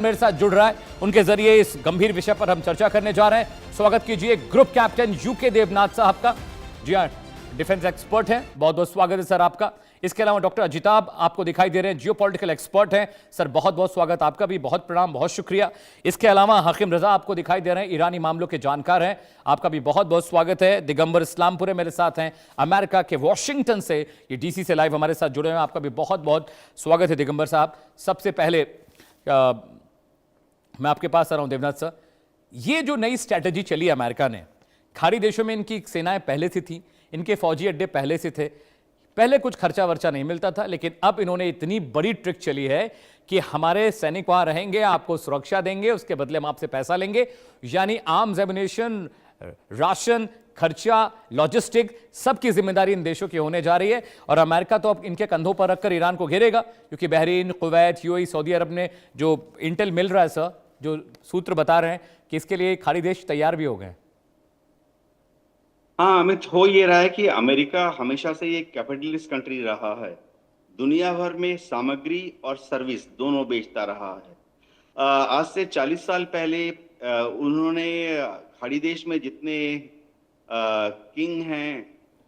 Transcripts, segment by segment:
मेरे साथ जुड़ रहा है, उनके जरिए इस गंभीर विषय पर हम चर्चा करने जा रहे हैं। स्वागत कीजिए ग्रुप कैप्टन यूके देवनाथ साहब का। जी हाँ, डिफेंस एक्सपर्ट हैं, बहुत बहुत स्वागत है सर आपका। इसके अलावा डॉक्टर अजिताभ आपको दिखाई दे रहे हैं, जियोपॉलिटिकल एक्सपर्ट हैं। सर बहुत बहुत स्वागत आपका भी, बहुत प्रणाम, बहुत शुक्रिया। इसके अलावा हाकिम रजा आपको दिखाई दे रहे हैं, ईरानी मामलों के जानकार हैं, आपका भी बहुत बहुत स्वागत है। दिगंबर इस्लामपुरे मेरे साथ हैं, अमेरिका के वॉशिंगटन से, ये डीसी से लाइव हमारे साथ जुड़े हुए हैं, आपका भी बहुत बहुत स्वागत है दिगंबर साहब। सबसे पहले मैं आपके पास आ रहा हूं देवनाथ सर, ये जो नई स्ट्रैटेजी चली अमेरिका ने, खाड़ी देशों में इनकी सेनाएं पहले से थी, इनके फौजी अड्डे पहले से थे, पहले कुछ खर्चा वर्चा नहीं मिलता था, लेकिन अब इन्होंने इतनी बड़ी ट्रिक चली है कि हमारे सैनिक वहां रहेंगे, आपको सुरक्षा देंगे, उसके बदले हम आपसे पैसा लेंगे, यानी आर्म्स एमुनिशन, राशन, खर्चा, लॉजिस्टिक, सबकी जिम्मेदारी इन देशों की होने जा रही है। और अमेरिका तो अब इनके कंधों पर रखकर ईरान को घेरेगा, क्योंकि बहरीन, कुवैत, यूएई, सऊदी अरब ने जो इंटेल मिल रहा है सर, जो सूत्र बता रहे हैं कि इसके लिए खाड़ी देश तैयार भी हो गए। हाँ, अमित, हो ये रहा है कि अमेरिका हमेशा से ये कैपिटलिस्ट कंट्री रहा है। दुनिया भर में सामग्री और सर्विस दोनों बेचता रहा है। आज से 40 साल पहले उन्होंने खाड़ी देश में जितने किंग हैं,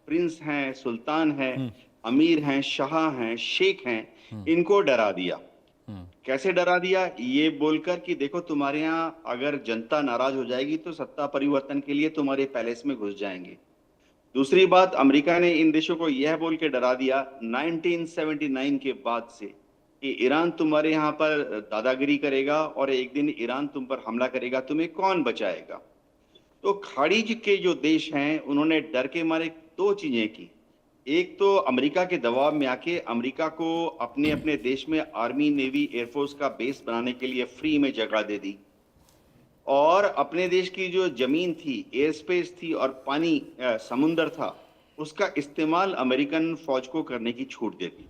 प्रिंस हैं, सुल्तान हैं, अमीर हैं, शाह हैं, शेख हैं, इनको डरा दिया। कैसे डरा दिया? ये बोलकर कि देखो, तुम्हारे यहाँ अगर जनता नाराज हो जाएगी तो सत्ता परिवर्तन के लिए तुम्हारे पैलेस में घुस जाएंगे। दूसरी बात, अमेरिका ने इन देशों को यह बोल के डरा दिया 1979 के बाद से कि ईरान तुम्हारे यहाँ पर दादागिरी करेगा और एक दिन ईरान तुम पर हमला करेगा, तुम्हें कौन बचाएगा। तो खाड़ीज के जो देश हैं उन्होंने डर के मारे दो चीजें की। एक तो अमेरिका के दबाव में आके अमेरिका को अपने अपने देश में आर्मी, नेवी, एयरफोर्स का बेस बनाने के लिए फ्री में जगह दे दी, और अपने देश की जो जमीन थी, एयर स्पेस थी और पानी, समुंदर था, उसका इस्तेमाल अमेरिकन फौज को करने की छूट दे दी।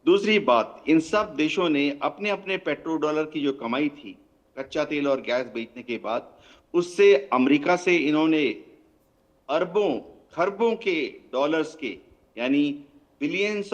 दूसरी बात, इन सब देशों ने अपने अपने पेट्रो डॉलर की जो कमाई थी, कच्चा तेल और गैस बेचने के बाद, उससे अमेरिका से इन्होंने अरबों खरबों के डॉलर्स के, यानी बिलियंस